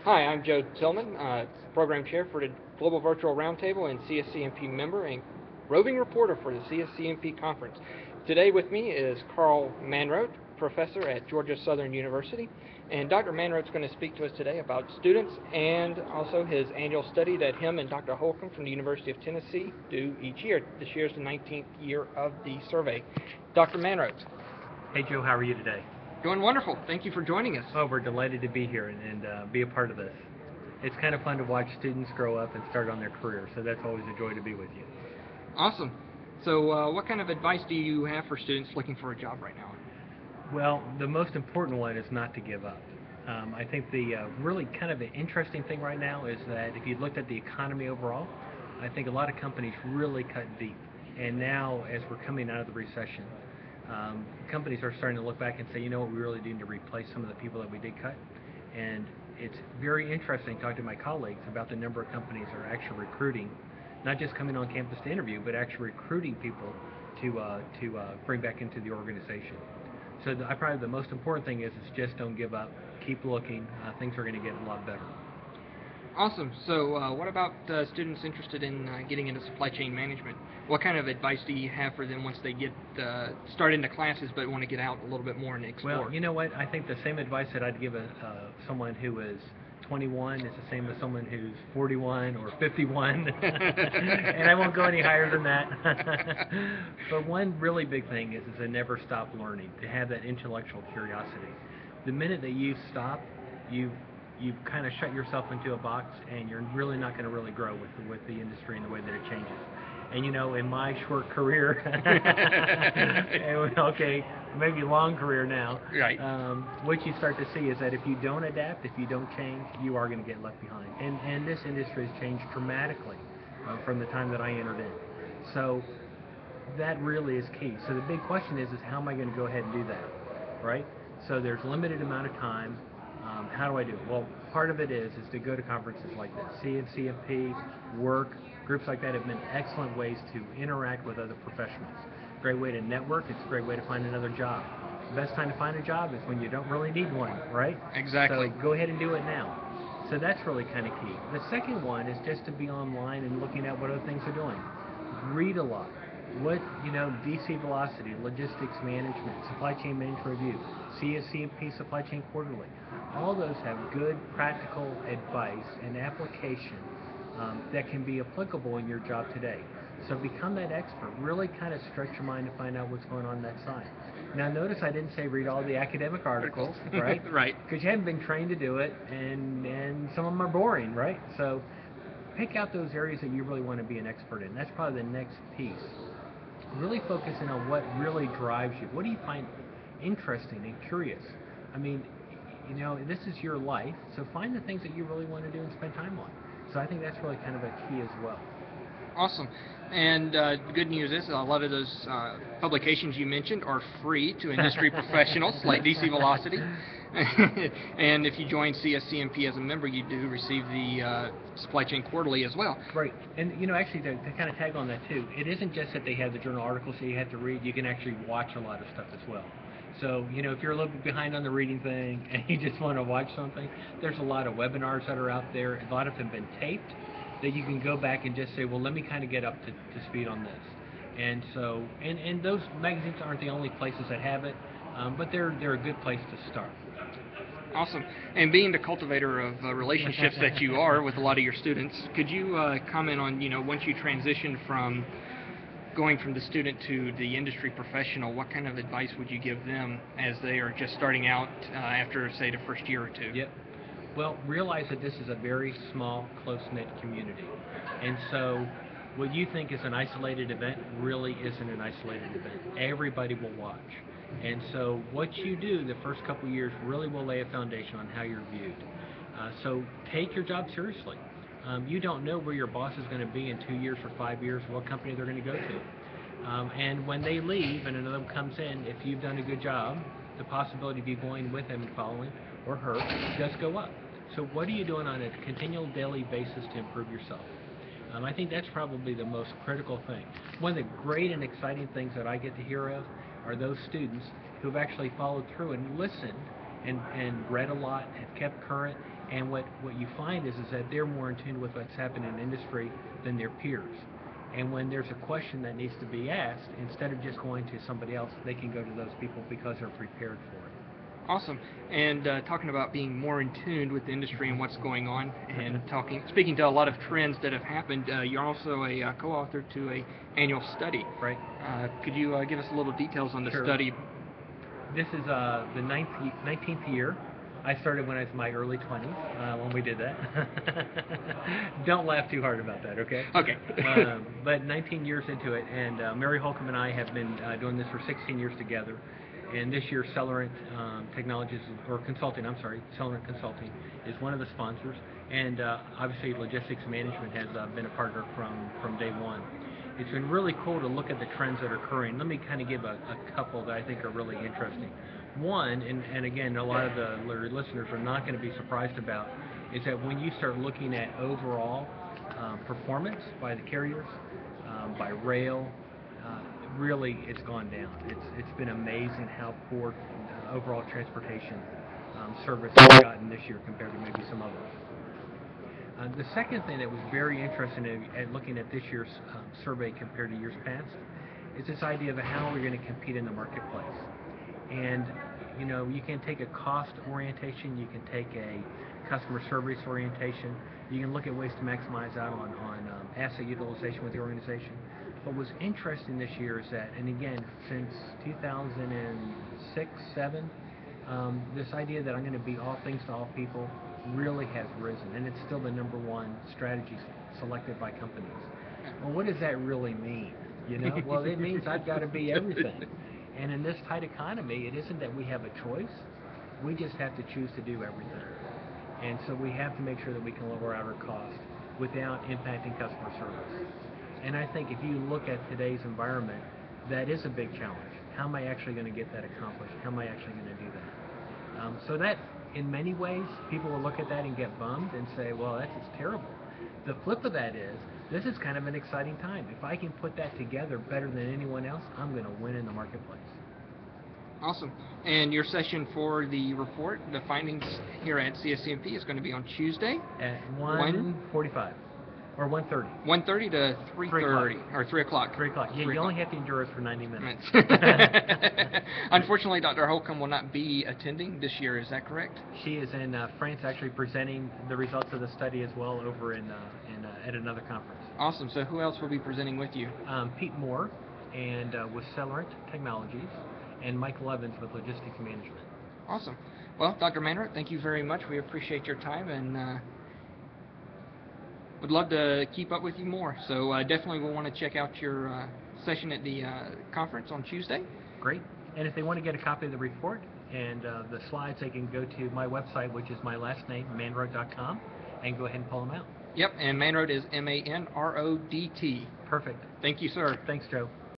Hi, I'm Joe Tillman, Program Chair for the Global Virtual Roundtable and CSCMP member and roving reporter for the CSCMP Conference. Today with me is Karl Manrodt, Professor at Georgia Southern University. And Dr. Manrodt's going to speak to us today about students and also his annual study that him and Dr. Holcomb from the University of Tennessee do each year. This year is the 19th year of the survey. Dr. Manrodt. Hey Joe, how are you today? Doing wonderful. Thank you for joining us. Oh, we're delighted to be here and be a part of this. It's kind of fun to watch students grow up and start on their career, so that's always a joy to be with you. Awesome. So, what kind of advice do you have for students looking for a job right now? Well, the most important one is not to give up. I think the really kind of an interesting thing right now is that if you looked at the economy overall, I think a lot of companies really cut deep. And now, as we're coming out of the recession, companies are starting to look back and say, you know what, we really need to replace some of the people that we did cut. And it's very interesting talking to my colleagues about the number of companies that are actually recruiting, not just coming on campus to interview, but actually recruiting people to bring back into the organization. So probably the most important thing is just don't give up, keep looking. Things are going to get a lot better. Awesome. So, what about students interested in getting into supply chain management? What kind of advice do you have for them once they get started into classes but want to get out a little bit more and explore? Well, you know what? I think the same advice that I'd give someone who is 21 is the same as someone who's 41 or 51, and I won't go any higher than that. But one really big thing is to never stop learning, to have that intellectual curiosity. The minute that you stop, you've kind of shut yourself into a box, and you're really not going to really grow with the industry and the way that it changes. And you know, in my short career, okay, maybe long career now, right? What you start to see is that if you don't adapt, if you don't change, you are going to get left behind. And this industry has changed dramatically from the time that I entered in. So that really is key. So the big question is how am I going to go ahead and do that, right? So there's limited amount of time. How do I do it? Well, part of it is to go to conferences like this. CNCFP, work, groups like that have been excellent ways to interact with other professionals. Great way to network. It's a great way to find another job. The best time to find a job is when you don't really need one, right? Exactly. So go ahead and do it now. So that's really kind of key. The second one is just to be online and looking at what other things are doing. Read a lot. DC Velocity, Logistics Management, Supply Chain Management Review, CSCMP Supply Chain Quarterly. All those have good practical advice and application that can be applicable in your job today. So become that expert. Really kind of stretch your mind to find out what's going on that side. Now notice I didn't say read all the academic articles, right? Right. Because you haven't been trained to do it, and some of them are boring, right? So pick out those areas that you really want to be an expert in. That's probably the next piece. Really focusing on what really drives you. What do you find interesting and curious? I mean, this is your life, so find the things that you really want to do and spend time on. So I think that's really kind of a key as well. Awesome. And the good news is a lot of those publications you mentioned are free to industry professionals like DC Velocity. And if you join CSCMP as a member, you do receive the Supply Chain Quarterly as well. Right. And, actually, to kind of tag on that, too, it isn't just that they have the journal articles that you have to read. You can actually watch a lot of stuff as well. So, if you're a little bit behind on the reading thing and you just want to watch something, there's a lot of webinars that are out there. A lot of them have been taped that you can go back and just say, well, let me kind of get up to speed on this. And so, and those magazines aren't the only places that have it, but they're a good place to start. Awesome. And being the cultivator of relationships that you are with a lot of your students, could you comment on, once you transition from going from the student to the industry professional, what kind of advice would you give them as they are just starting out after, say, the first year or two? Yep. Well, realize that this is a very small, close-knit community. And so what you think is an isolated event really isn't an isolated event. Everybody will watch. And so what you do the first couple of years really will lay a foundation on how you're viewed. So take your job seriously. You don't know where your boss is going to be in 2 years or 5 years, what company they're going to go to. And when they leave and another one comes in, if you've done a good job, the possibility of you going with him and following or her does go up. So what are you doing on a continual daily basis to improve yourself? I think that's probably the most critical thing. One of the great and exciting things that I get to hear of are those students who have actually followed through and listened and read a lot, have kept current, and what you find is that they're more in tune with what's happening in the industry than their peers. And when there's a question that needs to be asked, instead of just going to somebody else, they can go to those people because they're prepared for it. Awesome. And talking about being more in tune with the industry and what's going on, and speaking to a lot of trends that have happened, you're also a co-author to a annual study. Right. Could you give us a little details on the Sure. study? This is the 19th year. I started when I was in my early 20s when we did that. Don't laugh too hard about that, okay? Okay. But 19 years into it, and Mary Holcomb and I have been doing this for 16 years together. And this year, Celerant Technologies, or Consulting, I'm sorry, Celerant Consulting is one of the sponsors. And obviously, Logistics Management has been a partner from day one. It's been really cool to look at the trends that are occurring. Let me kind of give a couple that I think are really interesting. One, and again, a lot of the listeners are not going to be surprised about, is that when you start looking at overall performance by the carriers, by rail, really it's gone down. It's been amazing how poor overall transportation service has gotten this year compared to maybe some others. The second thing that was very interesting at looking at this year's survey compared to years past is this idea of how we're going to compete in the marketplace. And you can take a cost orientation, you can take a customer service orientation, you can look at ways to maximize out on asset utilization with the organization. What was interesting this year is that, and again, since 2006, 7, this idea that I'm going to be all things to all people really has risen, and it's still the number one strategy selected by companies. Well, what does that really mean? Well, it means I've got to be everything. And in this tight economy, it isn't that we have a choice. We just have to choose to do everything. And so we have to make sure that we can lower our cost without impacting customer service. And I think if you look at today's environment, that is a big challenge. How am I actually going to get that accomplished? How am I actually going to do that? So that, in many ways, people will look at that and get bummed and say, well, that's just terrible. The flip of that is, this is kind of an exciting time. If I can put that together better than anyone else, I'm going to win in the marketplace. Awesome. And your session for the report, the findings here at CSCMP, is going to be on Tuesday At 1:45 or 1:30. 1:30 to 3:30 or 3 o'clock. 3 o'clock. Yeah, you only have to endure us for 90 minutes. Unfortunately, Dr. Holcomb will not be attending this year. Is that correct? She is in France, actually presenting the results of the study as well over at another conference. Awesome. So who else will be presenting with you? Pete Moore, and with Celerant Technologies, and Michael Evans with Logistics Management. Awesome. Well, Dr. Manrodt, thank you very much. We appreciate your time, and would love to keep up with you more. So definitely we'll want to check out your session at the conference on Tuesday. Great. And if they want to get a copy of the report and the slides, they can go to my website, which is my last name, manrodt.com, and go ahead and pull them out. Yep, and Manrodt is Manrodt. Perfect. Thank you, sir. Thanks, Joe.